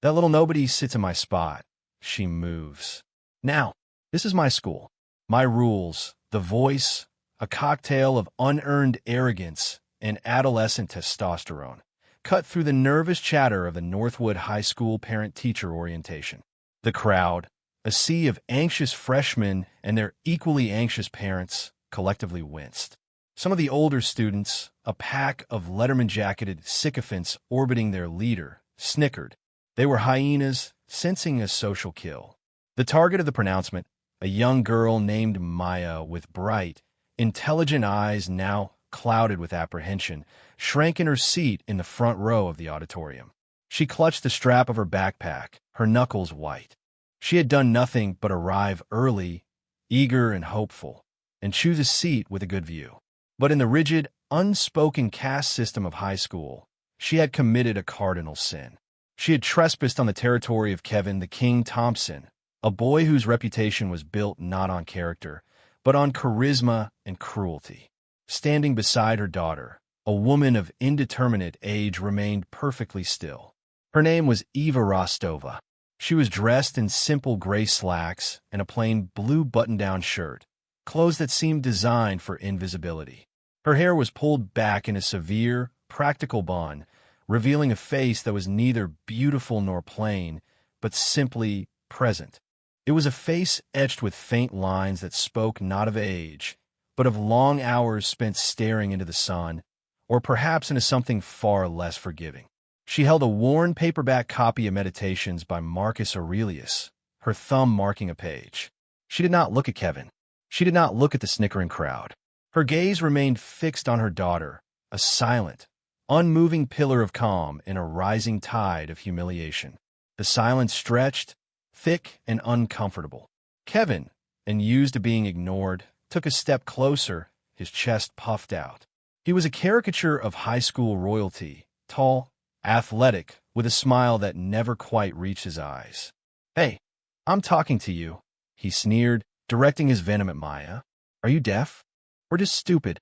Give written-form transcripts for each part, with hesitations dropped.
That little nobody sits in my spot. She moves. Now, this is my school. My rules, the voice, a cocktail of unearned arrogance and adolescent testosterone, cut through the nervous chatter of the Northwood High School parent-teacher orientation. The crowd, a sea of anxious freshmen and their equally anxious parents, collectively winced. Some of the older students, a pack of Letterman-jacketed sycophants orbiting their leader, snickered. They were hyenas, sensing a social kill. The target of the pronouncement, a young girl named Maya with bright, intelligent eyes now clouded with apprehension, shrank in her seat in the front row of the auditorium. She clutched the strap of her backpack, her knuckles white. She had done nothing but arrive early, eager and hopeful, and choose a seat with a good view. But in the rigid, unspoken caste system of high school, she had committed a cardinal sin. She had trespassed on the territory of Kevin the King Thompson, a boy whose reputation was built not on character, but on charisma and cruelty. Standing beside her daughter, a woman of indeterminate age remained perfectly still. Her name was Eva Rostova. She was dressed in simple gray slacks and a plain blue button-down shirt, clothes that seemed designed for invisibility. Her hair was pulled back in a severe, practical bun, revealing a face that was neither beautiful nor plain, but simply present. It was a face etched with faint lines that spoke not of age, but of long hours spent staring into the sun, or perhaps into something far less forgiving. She held a worn paperback copy of Meditations by Marcus Aurelius, her thumb marking a page. She did not look at Kevin. She did not look at the snickering crowd. Her gaze remained fixed on her daughter, a silent, unmoving pillar of calm in a rising tide of humiliation. The silence stretched, thick and uncomfortable. Kevin, unused to being ignored, took a step closer, his chest puffed out. He was a caricature of high school royalty, tall, athletic, with a smile that never quite reached his eyes. "Hey, I'm talking to you," he sneered, directing his venom at Maya. "Are you deaf? Or just stupid?"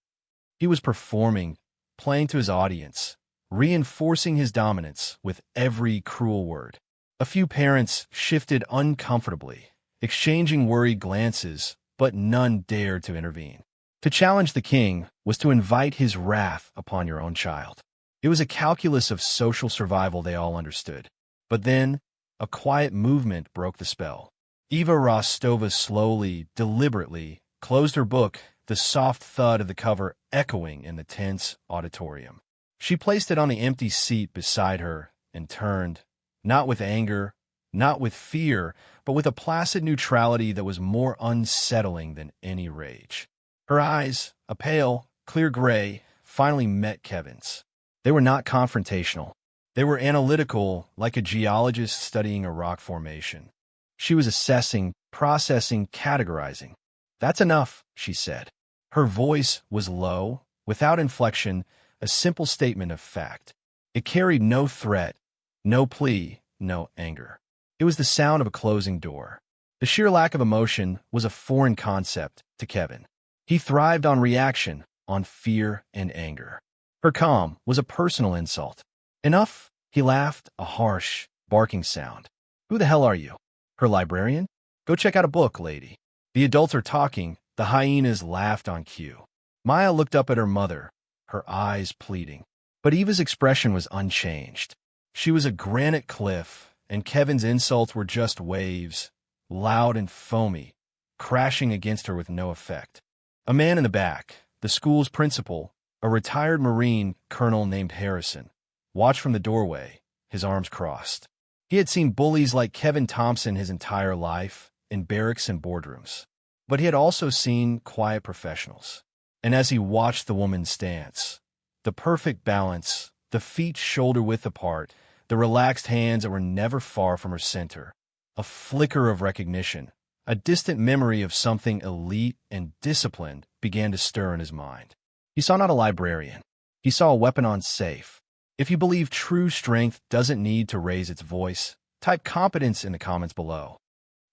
He was performing, playing to his audience, reinforcing his dominance with every cruel word. A few parents shifted uncomfortably, exchanging worried glances, but none dared to intervene. To challenge the king was to invite his wrath upon your own child. It was a calculus of social survival they all understood. But then, a quiet movement broke the spell. Eva Rostova slowly, deliberately, closed her book, the soft thud of the cover echoing in the tense auditorium. She placed it on the empty seat beside her and turned, not with anger, not with fear, but with a placid neutrality that was more unsettling than any rage. Her eyes, a pale, clear gray, finally met Kevin's. They were not confrontational. They were analytical, like a geologist studying a rock formation. She was assessing, processing, categorizing. "That's enough," she said. Her voice was low, without inflection, a simple statement of fact. It carried no threat, no plea, no anger. It was the sound of a closing door. The sheer lack of emotion was a foreign concept to Kevin. He thrived on reaction, on fear and anger. Her calm was a personal insult. "Enough," he laughed, a harsh, barking sound. "Who the hell are you? Her librarian? Go check out a book, lady." The adults are talking, the hyenas laughed on cue. Maya looked up at her mother, her eyes pleading. But Eva's expression was unchanged. She was a granite cliff, and Kevin's insults were just waves, loud and foamy, crashing against her with no effect. A man in the back, the school's principal, a retired Marine colonel named Harrison, watched from the doorway, his arms crossed. He had seen bullies like Kevin Thompson his entire life, in barracks and boardrooms. But he had also seen quiet professionals. And as he watched the woman's stance, the perfect balance, the feet shoulder-width apart, the relaxed hands that were never far from her center, a flicker of recognition, a distant memory of something elite and disciplined began to stir in his mind. He saw not a librarian. He saw a weapon on safe. If you believe true strength doesn't need to raise its voice, type competence in the comments below.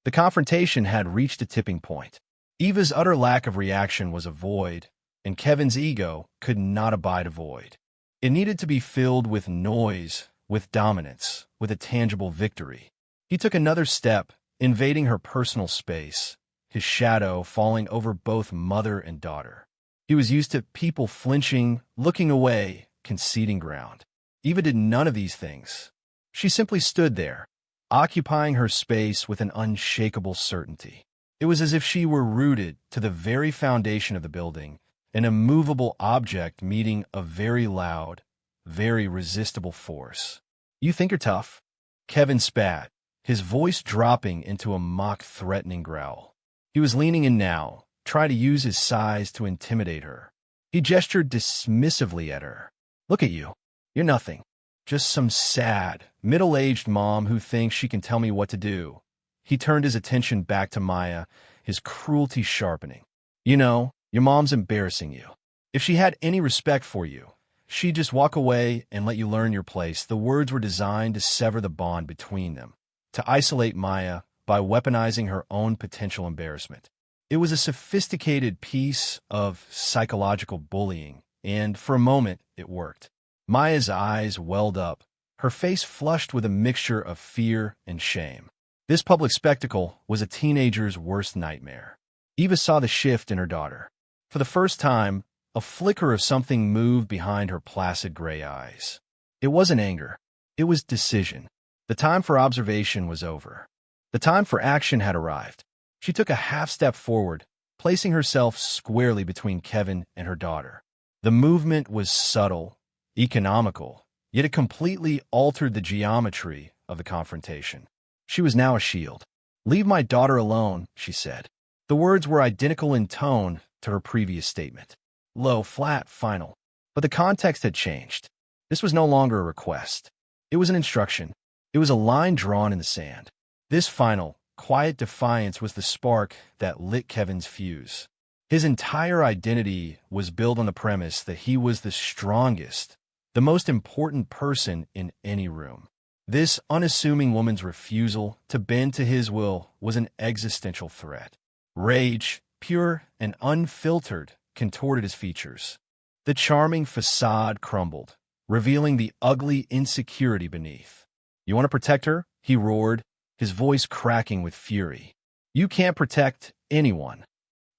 The confrontation had reached a tipping point. Eva's utter lack of reaction was a void, and Kevin's ego could not abide a void. It needed to be filled with noise, with dominance, with a tangible victory. He took another step, invading her personal space, his shadow falling over both mother and daughter. He was used to people flinching, looking away, conceding ground. Eva did none of these things. She simply stood there, occupying her space with an unshakable certainty. It was as if she were rooted to the very foundation of the building, an immovable object meeting a very loud, very resistible force. "You think you're tough?" Kevin spat, his voice dropping into a mock-threatening growl. He was leaning in now, trying to use his size to intimidate her. He gestured dismissively at her. "Look at you. You're nothing. Just some sad, middle-aged mom who thinks she can tell me what to do." He turned his attention back to Maya, his cruelty sharpening. "You know, your mom's embarrassing you. If she had any respect for you, she'd just walk away and let you learn your place." The words were designed to sever the bond between them, to isolate Maya by weaponizing her own potential embarrassment. It was a sophisticated piece of psychological bullying, and for a moment it worked. Maya's eyes welled up, her face flushed with a mixture of fear and shame. This public spectacle was a teenager's worst nightmare. Eva saw the shift in her daughter. For the first time, a flicker of something moved behind her placid gray eyes. It wasn't anger. It was decision. The time for observation was over. The time for action had arrived. She took a half step forward, placing herself squarely between Kevin and her daughter. The movement was subtle, economical, yet it completely altered the geometry of the confrontation. She was now a shield. "Leave my daughter alone," she said. The words were identical in tone to her previous statement. Low, flat, final. But the context had changed. This was no longer a request. It was an instruction. It was a line drawn in the sand. This final, quiet defiance was the spark that lit Kevin's fuse. His entire identity was built on the premise that he was the strongest, the most important person in any room. This unassuming woman's refusal to bend to his will was an existential threat. Rage, pure and unfiltered, contorted his features. The charming facade crumbled, revealing the ugly insecurity beneath. "You want to protect her?" he roared, his voice cracking with fury. "You can't protect anyone."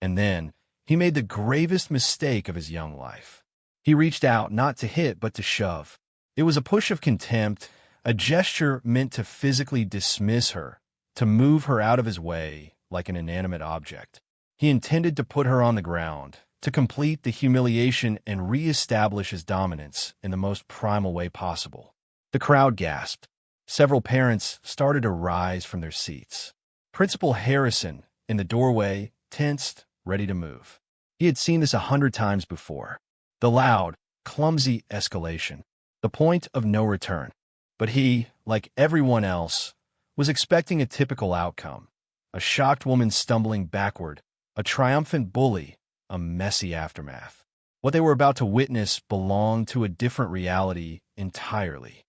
And then, he made the gravest mistake of his young life. He reached out not to hit but to shove. It was a push of contempt, a gesture meant to physically dismiss her, to move her out of his way like an inanimate object. He intended to put her on the ground, to complete the humiliation and re-establish his dominance in the most primal way possible. The crowd gasped. Several parents started to rise from their seats. Principal Harrison, in the doorway, tensed, ready to move. He had seen this 100 times before. The loud, clumsy escalation. The point of no return. But he, like everyone else, was expecting a typical outcome. A shocked woman stumbling backward, a triumphant bully, a messy aftermath. What they were about to witness belonged to a different reality entirely.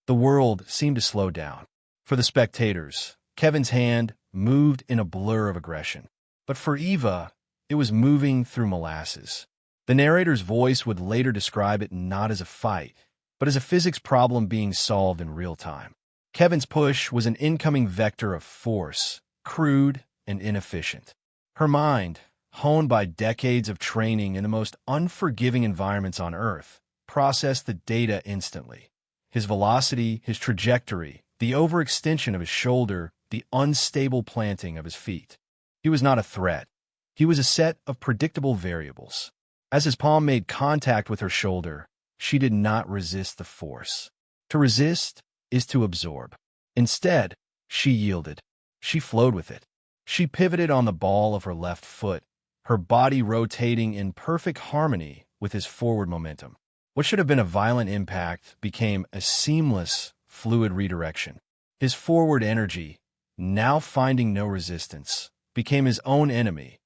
The world seemed to slow down. For the spectators, Kevin's hand moved in a blur of aggression. But for Eva, it was moving through molasses. The narrator's voice would later describe it not as a fight, but as a physics problem being solved in real time. Kevin's push was an incoming vector of force, crude and inefficient. Her mind, honed by decades of training in the most unforgiving environments on Earth, processed the data instantly. His velocity, his trajectory, the overextension of his shoulder, the unstable planting of his feet. He was not a threat. He was a set of predictable variables. As his palm made contact with her shoulder, she did not resist the force. To resist is to absorb. Instead, she yielded. She flowed with it. She pivoted on the ball of her left foot, her body rotating in perfect harmony with his forward momentum. What should have been a violent impact became a seamless, fluid redirection. His forward energy, now finding no resistance, became his own enemy,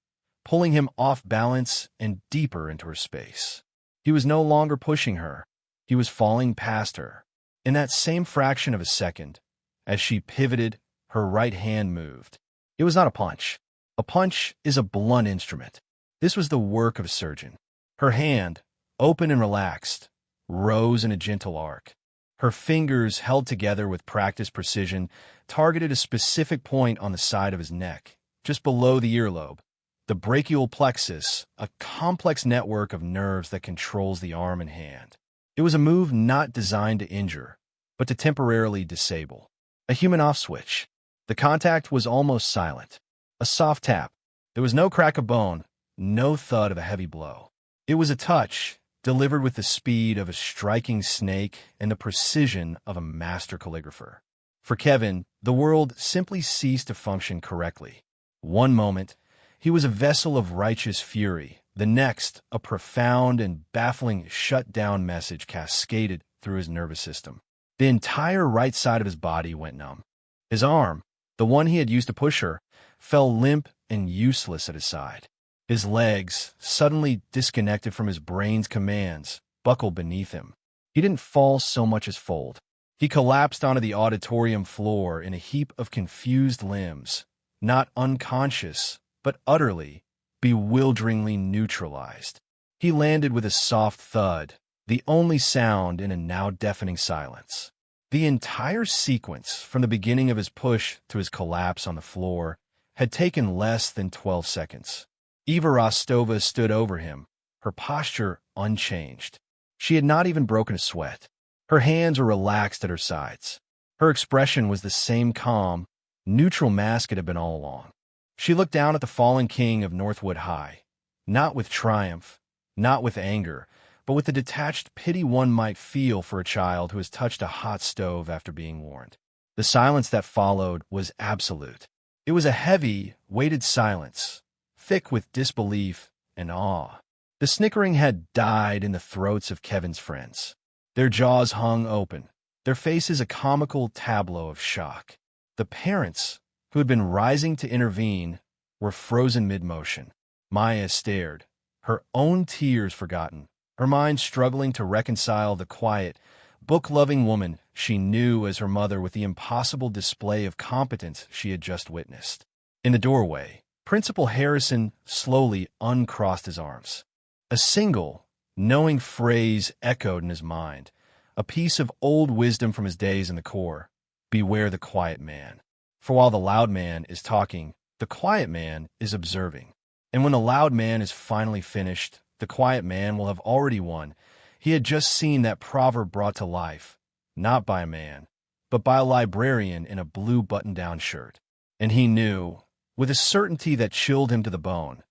pulling him off balance and deeper into her space. He was no longer pushing her. He was falling past her. In that same fraction of a second, as she pivoted, her right hand moved. It was not a punch. A punch is a blunt instrument. This was the work of a surgeon. Her hand, open and relaxed, rose in a gentle arc. Her fingers, held together with practiced precision, targeted a specific point on the side of his neck, just below the earlobe. The brachial plexus, a complex network of nerves that controls the arm and hand. It was a move not designed to injure, but to temporarily disable. A human off switch. The contact was almost silent. A soft tap. There was no crack of bone, no thud of a heavy blow. It was a touch, delivered with the speed of a striking snake and the precision of a master calligrapher. For Kevin, the world simply ceased to function correctly. One moment, he was a vessel of righteous fury. The next, a profound and baffling shut-down message cascaded through his nervous system. The entire right side of his body went numb. His arm, the one he had used to push her, fell limp and useless at his side. His legs, suddenly disconnected from his brain's commands, buckled beneath him. He didn't fall so much as fold. He collapsed onto the auditorium floor in a heap of confused limbs, not unconscious, but utterly, bewilderingly neutralized. He landed with a soft thud, the only sound in a now deafening silence. The entire sequence, from the beginning of his push to his collapse on the floor, had taken less than 12 seconds. Eva Rostova stood over him, her posture unchanged. She had not even broken a sweat. Her hands were relaxed at her sides. Her expression was the same calm, neutral mask it had been all along. She looked down at the fallen king of Northwood High, not with triumph, not with anger, but with the detached pity one might feel for a child who has touched a hot stove after being warned. The silence that followed was absolute. It was a heavy, weighted silence, thick with disbelief and awe. The snickering had died in the throats of Kevin's friends. Their jaws hung open, their faces a comical tableau of shock. The parents, who had been rising to intervene, were frozen mid-motion. Maya stared, her own tears forgotten, her mind struggling to reconcile the quiet, book-loving woman she knew as her mother with the impossible display of competence she had just witnessed. In the doorway, Principal Harrison slowly uncrossed his arms. A single, knowing phrase echoed in his mind, a piece of old wisdom from his days in the Corps: beware the quiet man. For while the loud man is talking, the quiet man is observing. And when the loud man is finally finished, the quiet man will have already won. He had just seen that proverb brought to life, not by a man, but by a librarian in a blue button-down shirt. And he knew, with a certainty that chilled him to the bone,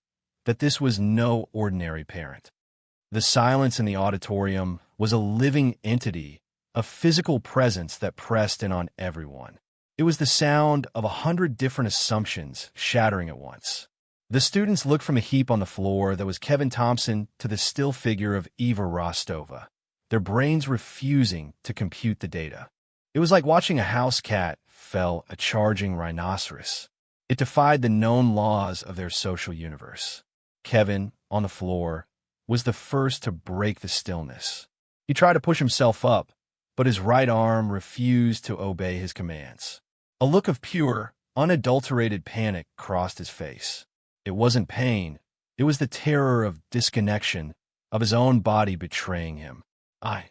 that this was no ordinary parent. The silence in the auditorium was a living entity, a physical presence that pressed in on everyone. It was the sound of 100 different assumptions shattering at once. The students looked from a heap on the floor that was Kevin Thompson to the still figure of Eva Rostova, their brains refusing to compute the data. It was like watching a house cat fell a charging rhinoceros. It defied the known laws of their social universe. Kevin, on the floor, was the first to break the stillness. He tried to push himself up, but his right arm refused to obey his commands. A look of pure, unadulterated panic crossed his face. It wasn't pain. It was the terror of disconnection, of his own body betraying him. I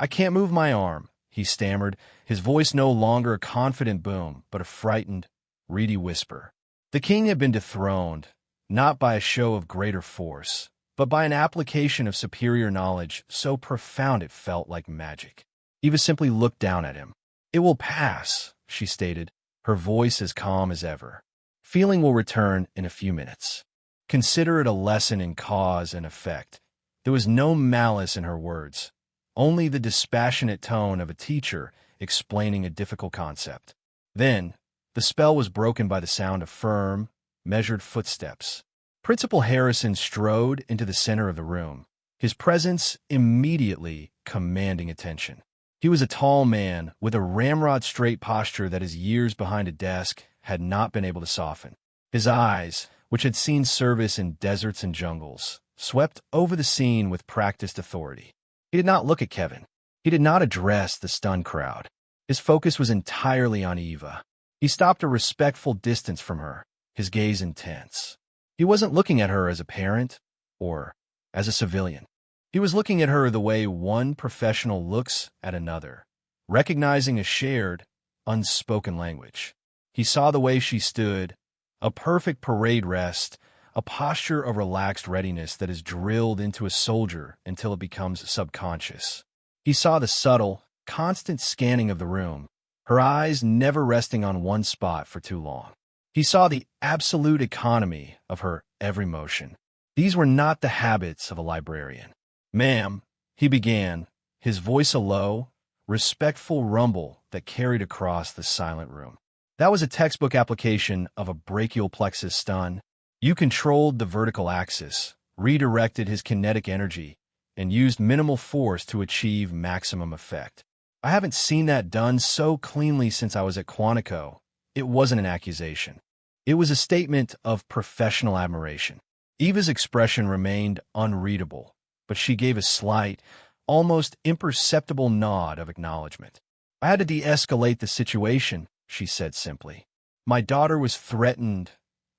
can't move my arm, he stammered, his voice no longer a confident boom, but a frightened, reedy whisper. The king had been dethroned, not by a show of greater force, but by an application of superior knowledge so profound it felt like magic. Eva simply looked down at him. "It will pass," she stated, her voice as calm as ever. "Feeling will return in a few minutes. Consider it a lesson in cause and effect." There was no malice in her words, only the dispassionate tone of a teacher explaining a difficult concept. Then, the spell was broken by the sound of firm, measured footsteps. Principal Harrison strode into the center of the room, his presence immediately commanding attention. He was a tall man with a ramrod-straight posture that his years behind a desk had not been able to soften. His eyes, which had seen service in deserts and jungles, swept over the scene with practiced authority. He did not look at Kevin. He did not address the stunned crowd. His focus was entirely on Eva. He stopped a respectful distance from her, his gaze intense. He wasn't looking at her as a parent or as a civilian. He was looking at her the way one professional looks at another, recognizing a shared, unspoken language. He saw the way she stood, a perfect parade rest, a posture of relaxed readiness that is drilled into a soldier until it becomes subconscious. He saw the subtle, constant scanning of the room, her eyes never resting on one spot for too long. He saw the absolute economy of her every motion. These were not the habits of a librarian. "Ma'am," he began, his voice a low, respectful rumble that carried across the silent room. That was a textbook application of a brachial plexus stun. You controlled the vertical axis, redirected his kinetic energy, and used minimal force to achieve maximum effect. I haven't seen that done so cleanly since I was at Quantico. It wasn't an accusation. It was a statement of professional admiration. Eva's expression remained unreadable, but she gave a slight, almost imperceptible nod of acknowledgement. "I had to de-escalate the situation," she said simply. "My daughter was threatened."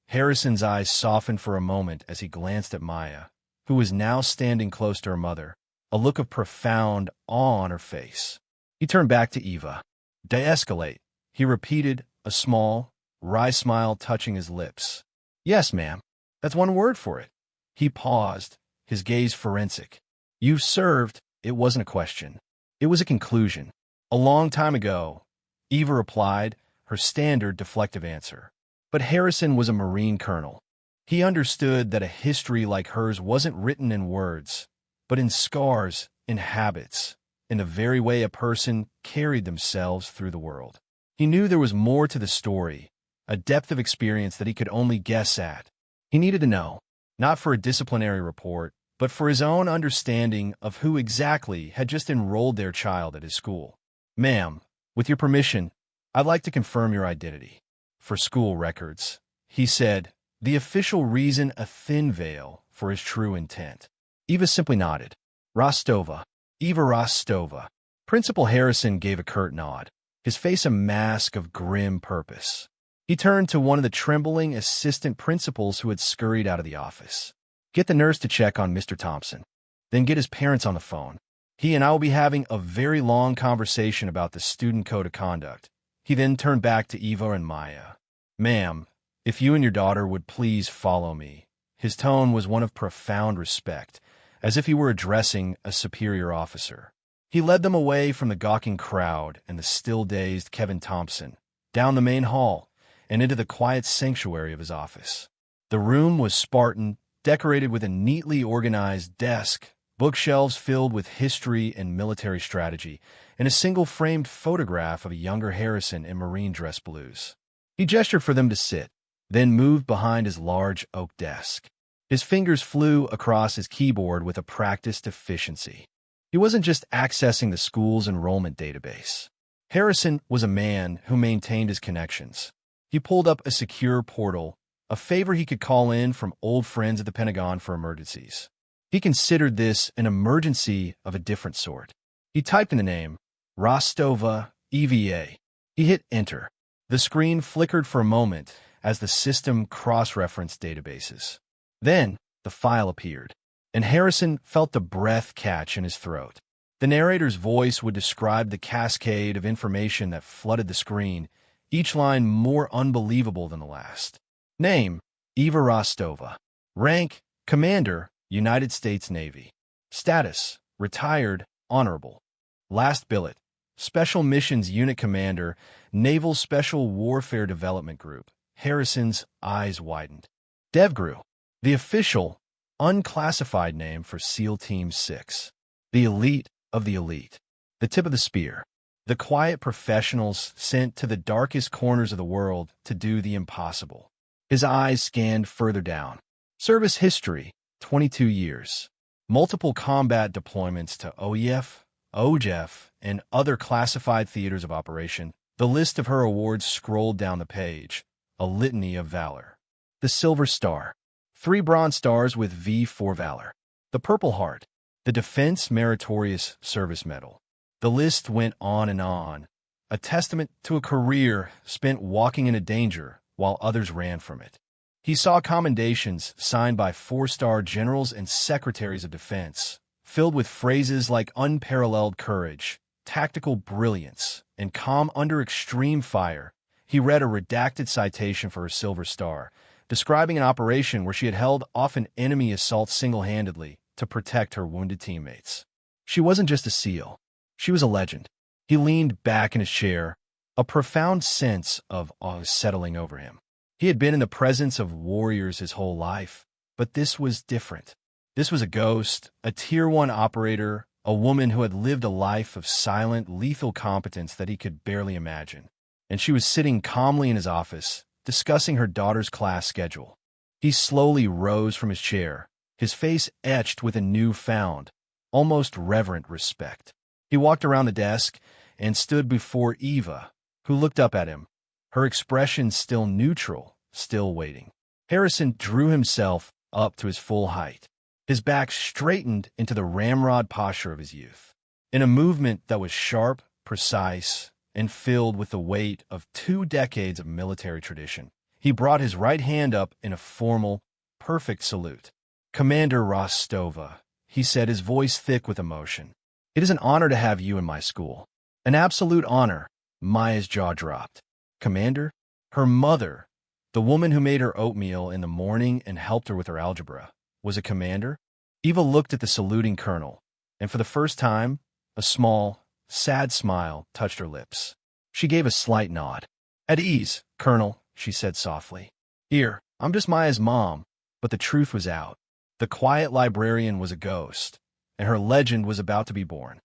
Harrison's eyes softened for a moment as he glanced at Maya, who was now standing close to her mother, a look of profound awe on her face. He turned back to Eva. "De-escalate," he repeated, a small, wry smile touching his lips. "Yes, ma'am. That's one word for it." He paused, his gaze forensic. "You've served." It wasn't a question. It was a conclusion. "A long time ago," Eva replied, her standard deflective answer. But Harrison was a Marine colonel. He understood that a history like hers wasn't written in words, but in scars, in habits, in the very way a person carried themselves through the world. He knew there was more to the story, a depth of experience that he could only guess at. He needed to know, not for a disciplinary report, but for his own understanding of who exactly had just enrolled their child at his school. "Ma'am, with your permission, I'd like to confirm your identity. For school records," he said, the official reason a thin veil for his true intent. Eva simply nodded. "Rostova. Eva Rostova." Principal Harrison gave a curt nod, his face a mask of grim purpose. He turned to one of the trembling assistant principals who had scurried out of the office. "Get the nurse to check on Mr. Thompson. Then get his parents on the phone. He and I will be having a very long conversation about the student code of conduct." He then turned back to Eva and Maya. "Ma'am, if you and your daughter would please follow me." His tone was one of profound respect, as if he were addressing a superior officer. He led them away from the gawking crowd and the still-dazed Kevin Thompson, down the main hall, and into the quiet sanctuary of his office. The room was Spartan, decorated with a neatly organized desk, bookshelves filled with history and military strategy, and a single framed photograph of a younger Harrison in Marine dress blues. He gestured for them to sit, then moved behind his large oak desk. His fingers flew across his keyboard with a practiced efficiency. He wasn't just accessing the school's enrollment database. Harrison was a man who maintained his connections. He pulled up a secure portal, a favor he could call in from old friends at the Pentagon for emergencies. He considered this an emergency of a different sort. He typed in the name, Rostova, EVA. He hit enter. The screen flickered for a moment as the system cross-referenced databases. Then, the file appeared, and Harrison felt the breath catch in his throat. The narrator's voice would describe the cascade of information that flooded the screen, each line more unbelievable than the last. Name, Eva Rostova. Rank, Commander, United States Navy. Status, Retired, Honorable. Last billet, Special Missions Unit Commander, Naval Special Warfare Development Group. Harrison's eyes widened. DevGru, the official, unclassified name for SEAL Team 6. The elite of the elite. The tip of the spear. The quiet professionals sent to the darkest corners of the world to do the impossible. His eyes scanned further down. Service history, 22 years. Multiple combat deployments to OEF, OJEF, and other classified theaters of operation. The list of her awards scrolled down the page, a litany of valor. The Silver Star. 3 Bronze Stars with V for Valor. The Purple Heart. The Defense Meritorious Service Medal. The list went on, a testament to a career spent walking into danger while others ran from it. He saw commendations signed by 4-star generals and secretaries of defense, filled with phrases like unparalleled courage, tactical brilliance, and calm under extreme fire. He read a redacted citation for her Silver Star, describing an operation where she had held off an enemy assault single-handedly to protect her wounded teammates. She wasn't just a SEAL. She was a legend. He leaned back in his chair, a profound sense of awe settling over him. He had been in the presence of warriors his whole life, but this was different. This was a ghost, a Tier 1 operator, a woman who had lived a life of silent, lethal competence that he could barely imagine. And she was sitting calmly in his office, discussing her daughter's class schedule. He slowly rose from his chair, his face etched with a newfound, almost reverent respect. He walked around the desk and stood before Eva, who looked up at him, her expression still neutral, still waiting. Harrison drew himself up to his full height, his back straightened into the ramrod posture of his youth. In a movement that was sharp, precise, and filled with the weight of 2 decades of military tradition, he brought his right hand up in a formal, perfect salute. "Commander Rostova," he said, his voice thick with emotion. "It is an honor to have you in my school. An absolute honor." Maya's jaw dropped. "Commander?" Her mother, the woman who made her oatmeal in the morning and helped her with her algebra, was a commander? Eva looked at the saluting colonel, and for the first time, a small, sad smile touched her lips. She gave a slight nod. "At ease, Colonel," she said softly. "Here, I'm just Maya's mom." But the truth was out. The quiet librarian was a ghost, and her legend was about to be born.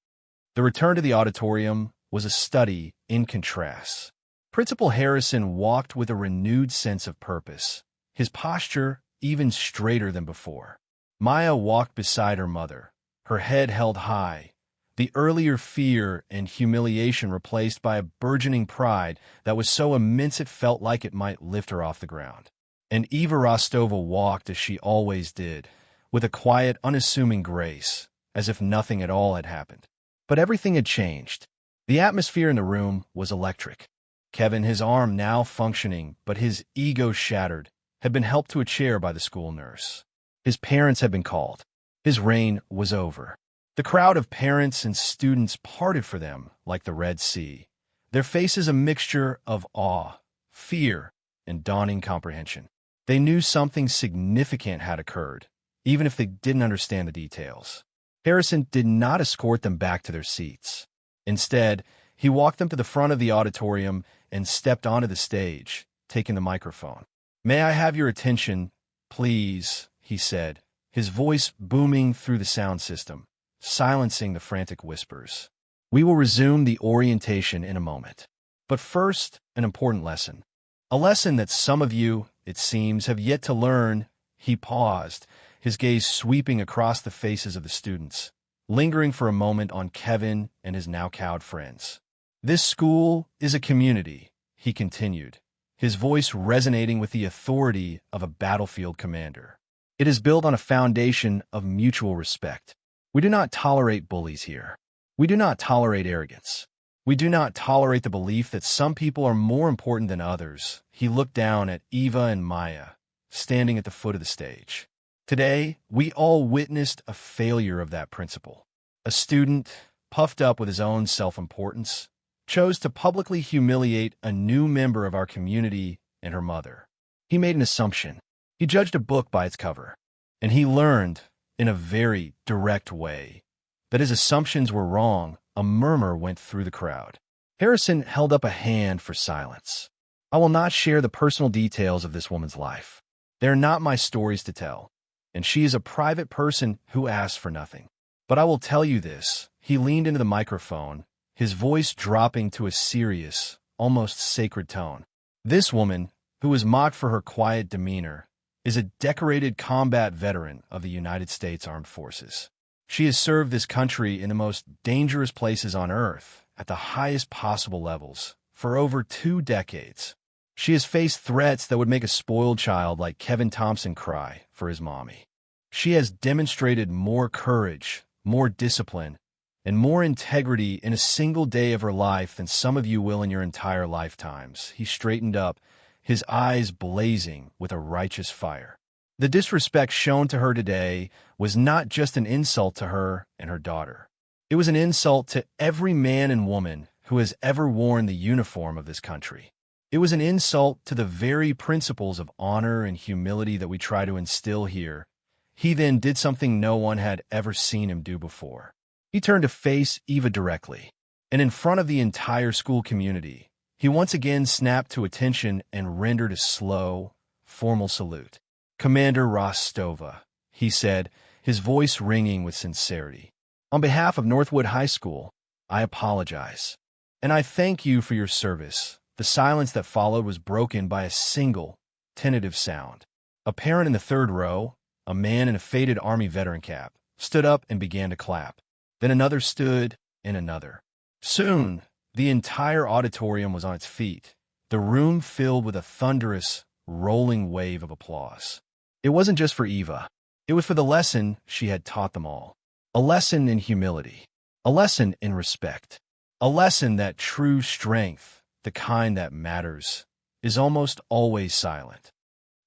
The return to the auditorium was a study in contrasts. Principal Harrison walked with a renewed sense of purpose, his posture even straighter than before. Maya walked beside her mother, her head held high, the earlier fear and humiliation replaced by a burgeoning pride that was so immense it felt like it might lift her off the ground. And Eva Rostova walked as she always did, with a quiet, unassuming grace, as if nothing at all had happened. But everything had changed. The atmosphere in the room was electric. Kevin, his arm now functioning, but his ego shattered, had been helped to a chair by the school nurse. His parents had been called. His reign was over. The crowd of parents and students parted for them like the Red Sea, their faces a mixture of awe, fear, and dawning comprehension. They knew something significant had occurred, even if they didn't understand the details. Harrison did not escort them back to their seats. Instead, he walked them to the front of the auditorium and stepped onto the stage, taking the microphone. "May I have your attention, please?" he said, his voice booming through the sound system, silencing the frantic whispers. "We will resume the orientation in a moment. But first, an important lesson. A lesson that some of you, it seems, have yet to learn." He paused, his gaze sweeping across the faces of the students, lingering for a moment on Kevin and his now cowed friends. "This school is a community," he continued, his voice resonating with the authority of a battlefield commander. "It is built on a foundation of mutual respect. We do not tolerate bullies here. We do not tolerate arrogance. We do not tolerate the belief that some people are more important than others." He looked down at Eva and Maya, standing at the foot of the stage. Today, we all witnessed a failure of that principle. A student, puffed up with his own self-importance, chose to publicly humiliate a new member of our community and her mother. He made an assumption. He judged a book by its cover, and he learned, in a very direct way, that his assumptions were wrong. A murmur went through the crowd. Harrison held up a hand for silence. "I will not share the personal details of this woman's life. They are not my stories to tell, and she is a private person who asks for nothing. But I will tell you this." He leaned into the microphone, his voice dropping to a serious, almost sacred tone. "This woman, who was mocked for her quiet demeanor, is a decorated combat veteran of the United States Armed Forces. She has served this country in the most dangerous places on Earth, at the highest possible levels, for over 2 decades. She has faced threats that would make a spoiled child like Kevin Thompson cry for his mommy. She has demonstrated more courage, more discipline, and more integrity in a single day of her life than some of you will in your entire lifetimes." He straightened up, his eyes blazing with a righteous fire. The disrespect shown to her today was not just an insult to her and her daughter. It was an insult to every man and woman who has ever worn the uniform of this country. It was an insult to the very principles of honor and humility that we try to instill here. He then did something no one had ever seen him do before. He turned to face Eva directly, and in front of the entire school community, he once again snapped to attention and rendered a slow, formal salute. "Commander Rostova," he said, his voice ringing with sincerity. "On behalf of Northwood High School, I apologize. And I thank you for your service." The silence that followed was broken by a single, tentative sound. A parent in the third row, a man in a faded Army veteran cap, stood up and began to clap. Then another stood, and another. Soon, the entire auditorium was on its feet, the room filled with a thunderous, rolling wave of applause. It wasn't just for Eva. It was for the lesson she had taught them all. A lesson in humility. A lesson in respect. A lesson that true strength, the kind that matters, is almost always silent.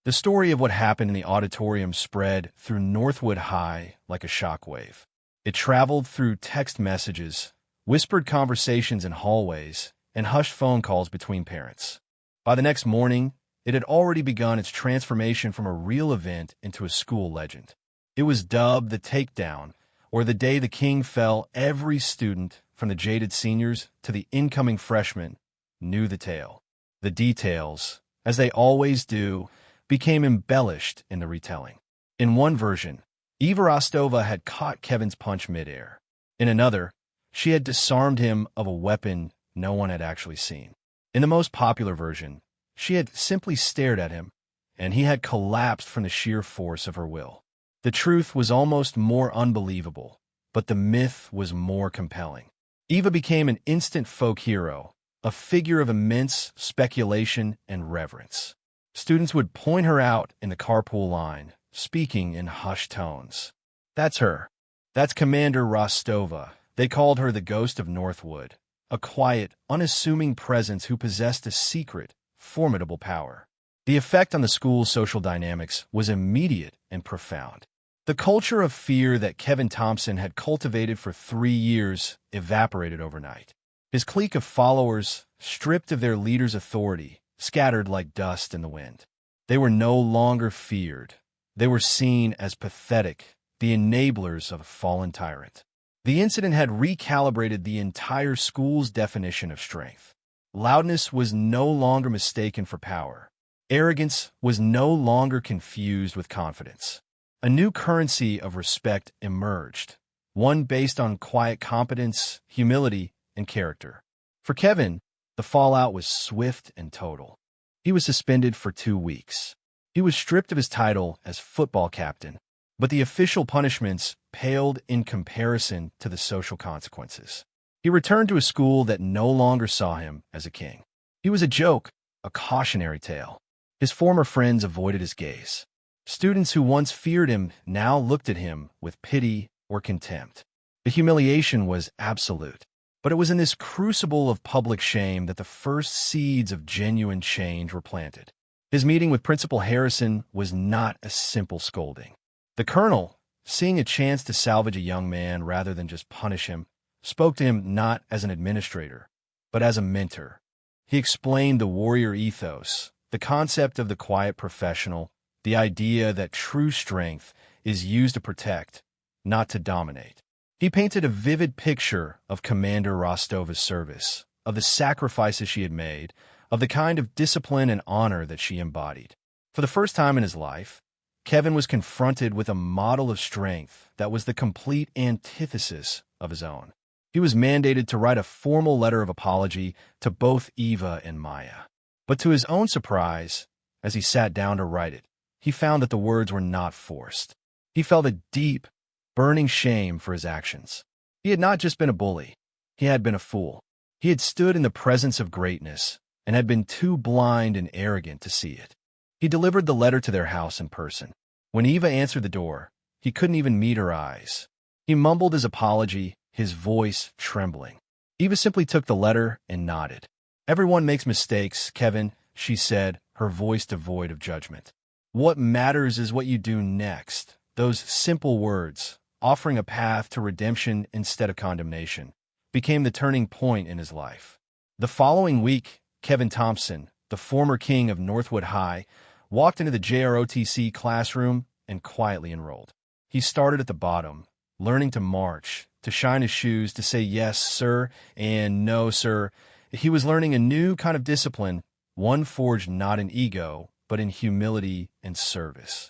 The story of what happened in the auditorium spread through Northwood High like a shockwave. It traveled through text messages, whispered conversations in hallways, and hushed phone calls between parents. By the next morning, it had already begun its transformation from a real event into a school legend. It was dubbed the Takedown, or the day the king fell. Every student, from the jaded seniors to the incoming freshmen, knew the tale. The details, as they always do, became embellished in the retelling. In one version, Eva Rostova had caught Kevin's punch midair. In another, she had disarmed him of a weapon no one had actually seen. In the most popular version, she had simply stared at him, and he had collapsed from the sheer force of her will. The truth was almost more unbelievable, but the myth was more compelling. Eva became an instant folk hero, a figure of immense speculation and reverence. Students would point her out in the carpool line, speaking in hushed tones. "That's her. That's Commander Rostova." They called her the Ghost of Northwood, a quiet, unassuming presence who possessed a secret, formidable power. The effect on the school's social dynamics was immediate and profound. The culture of fear that Kevin Thompson had cultivated for 3 years evaporated overnight. His clique of followers, stripped of their leader's authority, scattered like dust in the wind. They were no longer feared. They were seen as pathetic, the enablers of a fallen tyrant. The incident had recalibrated the entire school's definition of strength. Loudness was no longer mistaken for power. Arrogance was no longer confused with confidence. A new currency of respect emerged, one based on quiet competence, humility, and character. For Kevin, the fallout was swift and total. He was suspended for 2 weeks. He was stripped of his title as football captain, but the official punishments paled in comparison to the social consequences. He returned to a school that no longer saw him as a king. He was a joke, a cautionary tale. His former friends avoided his gaze. Students who once feared him now looked at him with pity or contempt. The humiliation was absolute. But it was in this crucible of public shame that the first seeds of genuine change were planted. His meeting with Principal Harrison was not a simple scolding. The colonel, seeing a chance to salvage a young man rather than just punish him, spoke to him not as an administrator, but as a mentor. He explained the warrior ethos, the concept of the quiet professional, the idea that true strength is used to protect, not to dominate. He painted a vivid picture of Commander Rostova's service, of the sacrifices she had made, of the kind of discipline and honor that she embodied. For the first time in his life, Kevin was confronted with a model of strength that was the complete antithesis of his own. He was mandated to write a formal letter of apology to both Eva and Maya. But to his own surprise, as he sat down to write it, he found that the words were not forced. He felt a deep, burning shame for his actions. He had not just been a bully. He had been a fool. He had stood in the presence of greatness and had been too blind and arrogant to see it. He delivered the letter to their house in person. When Eva answered the door, he couldn't even meet her eyes. He mumbled his apology, his voice trembling. Eva simply took the letter and nodded. "Everyone makes mistakes, Kevin," she said, her voice devoid of judgment. "What matters is what you do next." Those simple words, offering a path to redemption instead of condemnation, became the turning point in his life. The following week, Kevin Thompson, the former king of Northwood High, walked into the JROTC classroom and quietly enrolled. He started at the bottom, learning to march, to shine his shoes, to say yes, sir, and no, sir. He was learning a new kind of discipline, one forged not in ego, but in humility and service.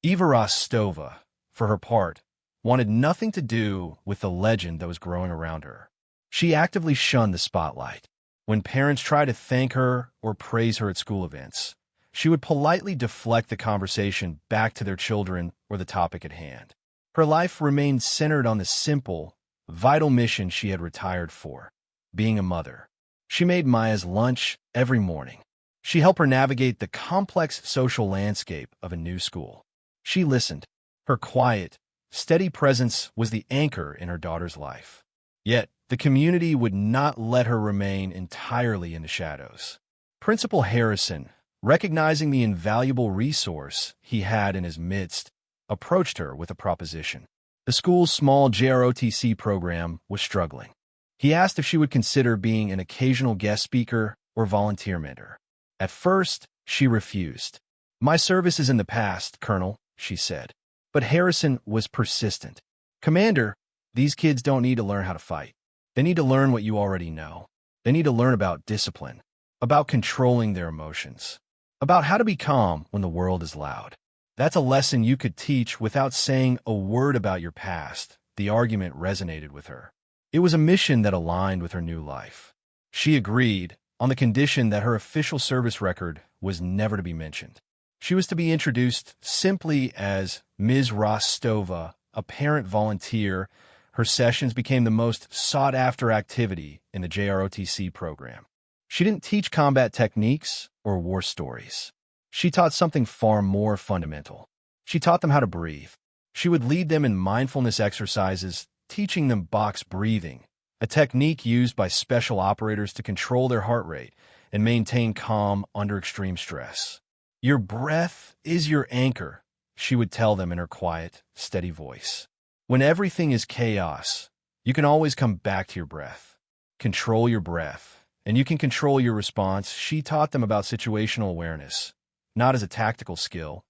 Eva Rostova, for her part, wanted nothing to do with the legend that was growing around her. She actively shunned the spotlight. When parents tried to thank her or praise her at school events, she would politely deflect the conversation back to their children or the topic at hand. Her life remained centered on the simple, vital mission she had retired for, being a mother. She made Maya's lunch every morning. She helped her navigate the complex social landscape of a new school. She listened. Her quiet, steady presence was the anchor in her daughter's life. Yet, the community would not let her remain entirely in the shadows. Principal Harrison, recognizing the invaluable resource he had in his midst, approached her with a proposition. The school's small JROTC program was struggling. He asked if she would consider being an occasional guest speaker or volunteer mentor. At first, she refused. "My service is in the past, Colonel," she said. But Harrison was persistent. "Commander, these kids don't need to learn how to fight. They need to learn what you already know. They need to learn about discipline, about controlling their emotions, about how to be calm when the world is loud. That's a lesson you could teach without saying a word about your past." The argument resonated with her. It was a mission that aligned with her new life. She agreed, on the condition that her official service record was never to be mentioned. She was to be introduced simply as Ms. Rostova, a parent volunteer. Her sessions became the most sought-after activity in the JROTC program. She didn't teach combat techniques or war stories. She taught something far more fundamental. She taught them how to breathe. She would lead them in mindfulness exercises, teaching them box breathing, a technique used by special operators to control their heart rate and maintain calm under extreme stress. "Your breath is your anchor," she would tell them in her quiet, steady voice. "When everything is chaos, you can always come back to your breath. Control your breath, and you can control your response." She taught them about situational awareness, not as a tactical skill,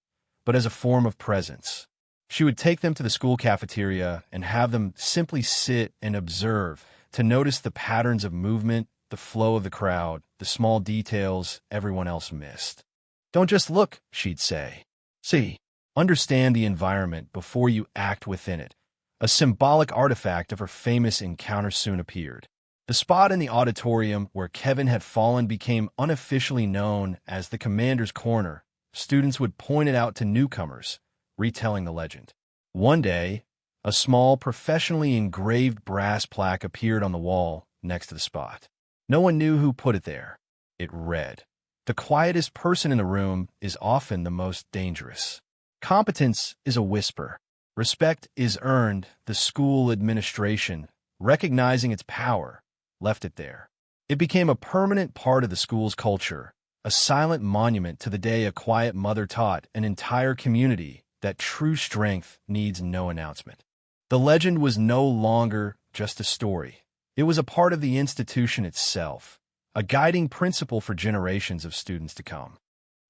but as a form of presence. She would take them to the school cafeteria and have them simply sit and observe, to notice the patterns of movement, the flow of the crowd, the small details everyone else missed. "Don't just look," she'd say. "See, understand the environment before you act within it." A symbolic artifact of her famous encounter soon appeared. The spot in the auditorium where Kevin had fallen became unofficially known as the Commander's Corner. Students would point it out to newcomers, retelling the legend. One day, a small, professionally engraved brass plaque appeared on the wall next to the spot. No one knew who put it there. It read, "The quietest person in the room is often the most dangerous. Competence is a whisper. Respect is earned." The school administration, recognizing its power, left it there. It became a permanent part of the school's culture, a silent monument to the day a quiet mother taught an entire community that true strength needs no announcement. The legend was no longer just a story. It was a part of the institution itself, a guiding principle for generations of students to come.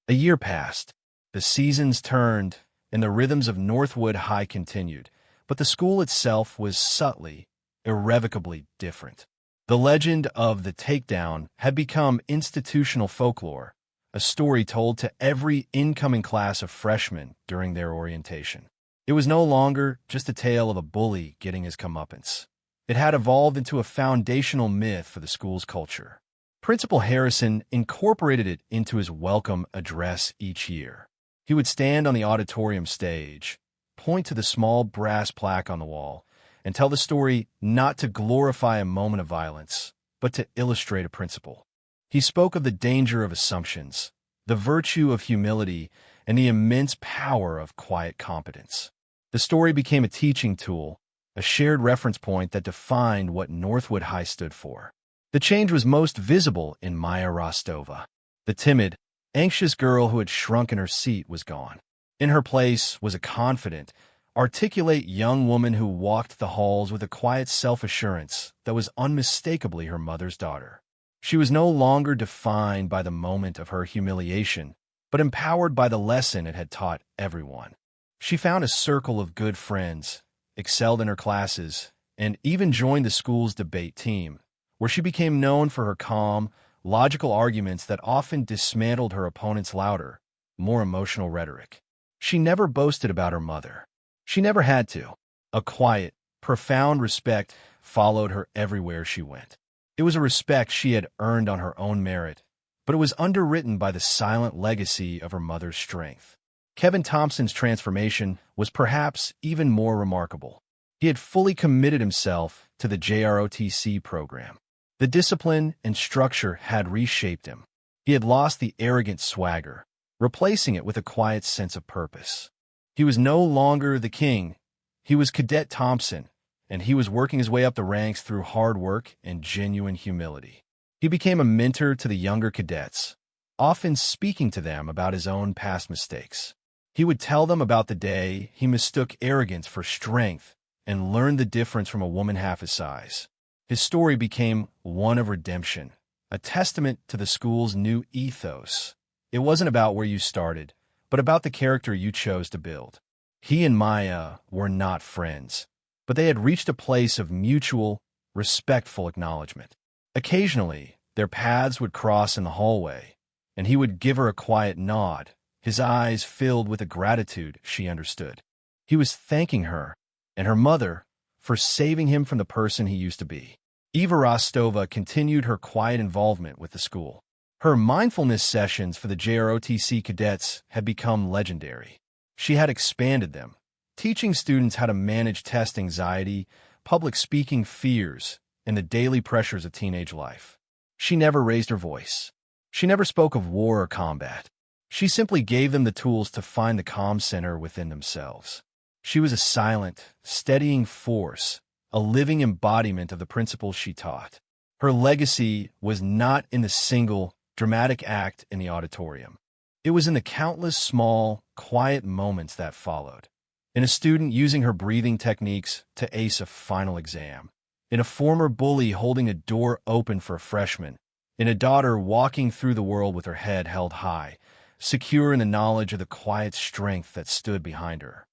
A year passed, the seasons turned, and the rhythms of Northwood High continued, but the school itself was subtly, irrevocably different. The legend of the takedown had become institutional folklore, a story told to every incoming class of freshmen during their orientation. It was no longer just a tale of a bully getting his comeuppance. It had evolved into a foundational myth for the school's culture. Principal Harrison incorporated it into his welcome address each year. He would stand on the auditorium stage, point to the small brass plaque on the wall, and tell the story not to glorify a moment of violence, but to illustrate a principle. He spoke of the danger of assumptions, the virtue of humility, and the immense power of quiet competence. The story became a teaching tool, a shared reference point that defined what Northwood High stood for. The change was most visible in Maya Rostova. The timid, anxious girl who had shrunk in her seat was gone. In her place was a confident, articulate young woman who walked the halls with a quiet self-assurance that was unmistakably her mother's daughter. She was no longer defined by the moment of her humiliation, but empowered by the lesson it had taught everyone. She found a circle of good friends, excelled in her classes, and even joined the school's debate team, where she became known for her calm, logical arguments that often dismantled her opponent's louder, more emotional rhetoric. She never boasted about her mother. She never had to. A quiet, profound respect followed her everywhere she went. It was a respect she had earned on her own merit, but it was underwritten by the silent legacy of her mother's strength. Kevin Thompson's transformation was perhaps even more remarkable. He had fully committed himself to the JROTC program. The discipline and structure had reshaped him. He had lost the arrogant swagger, replacing it with a quiet sense of purpose. He was no longer the king. He was Cadet Thompson, and he was working his way up the ranks through hard work and genuine humility. He became a mentor to the younger cadets, often speaking to them about his own past mistakes. He would tell them about the day he mistook arrogance for strength and learned the difference from a woman half his size. His story became one of redemption, a testament to the school's new ethos. It wasn't about where you started, but about the character you chose to build. He and Maya were not friends, but they had reached a place of mutual, respectful acknowledgement. Occasionally, their paths would cross in the hallway, and he would give her a quiet nod, his eyes filled with a gratitude she understood. He was thanking her and her mother for saving him from the person he used to be. Eva Rostova continued her quiet involvement with the school. Her mindfulness sessions for the JROTC cadets had become legendary. She had expanded them, teaching students how to manage test anxiety, public speaking fears, and the daily pressures of teenage life. She never raised her voice. She never spoke of war or combat. She simply gave them the tools to find the calm center within themselves. She was a silent, steadying force, a living embodiment of the principles she taught. Her legacy was not in the single, dramatic act in the auditorium. It was in the countless small, quiet moments that followed. In a student using her breathing techniques to ace a final exam. In a former bully holding a door open for a freshman. In a daughter walking through the world with her head held high, secure in the knowledge of the quiet strength that stood behind her.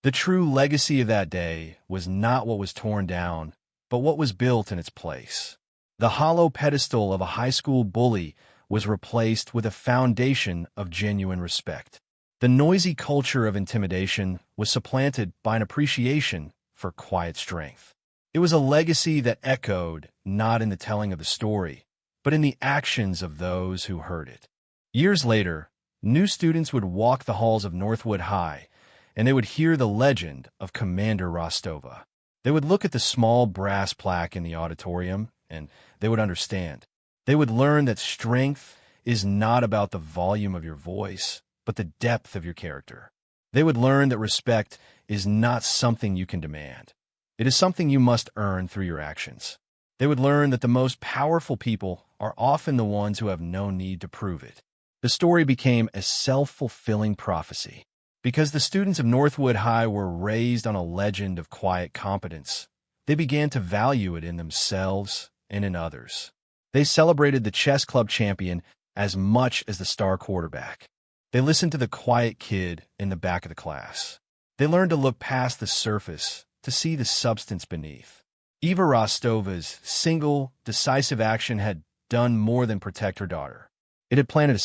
The true legacy of that day was not what was torn down, but what was built in its place. The hollow pedestal of a high school bully was replaced with a foundation of genuine respect. The noisy culture of intimidation was supplanted by an appreciation for quiet strength. It was a legacy that echoed not in the telling of the story, but in the actions of those who heard it. Years later, new students would walk the halls of Northwood High, and they would hear the legend of Commander Rostova. They would look at the small brass plaque in the auditorium, and they would understand. They would learn that strength is not about the volume of your voice, but the depth of your character. They would learn that respect is not something you can demand. It is something you must earn through your actions. They would learn that the most powerful people are often the ones who have no need to prove it. The story became a self-fulfilling prophecy. Because the students of Northwood High were raised on a legend of quiet competence, they began to value it in themselves and in others. They celebrated the chess club champion as much as the star quarterback. They listened to the quiet kid in the back of the class. They learned to look past the surface to see the substance beneath. Eva Rostova's single, decisive action had done more than protect her daughter. It had planted a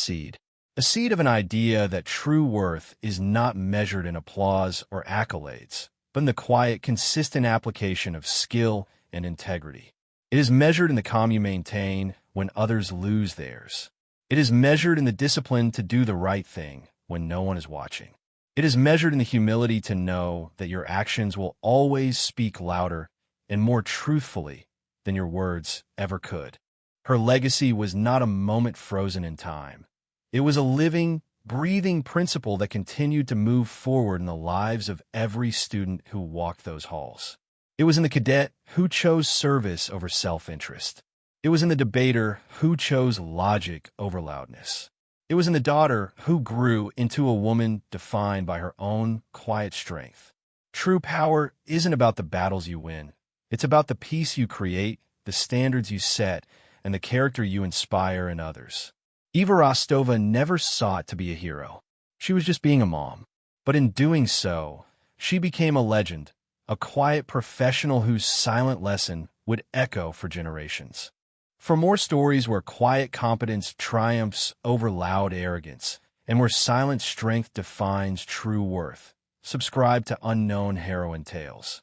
seed of an idea that true worth is not measured in applause or accolades, but in the quiet, consistent application of skill and integrity. It is measured in the calm you maintain when others lose theirs. It is measured in the discipline to do the right thing when no one is watching. It is measured in the humility to know that your actions will always speak louder and more truthfully than your words ever could. Her legacy was not a moment frozen in time. It was a living, breathing principle that continued to move forward in the lives of every student who walked those halls. It was in the cadet who chose service over self-interest. It was in the debater who chose logic over loudness. It was in the daughter who grew into a woman defined by her own quiet strength. True power isn't about the battles you win. It's about the peace you create, the standards you set, and the character you inspire in others. Eva Rostova never sought to be a hero. She was just being a mom. But in doing so, she became a legend, a quiet professional whose silent lesson would echo for generations. For more stories where quiet competence triumphs over loud arrogance, and where silent strength defines true worth, subscribe to Unknown Heroine Tales.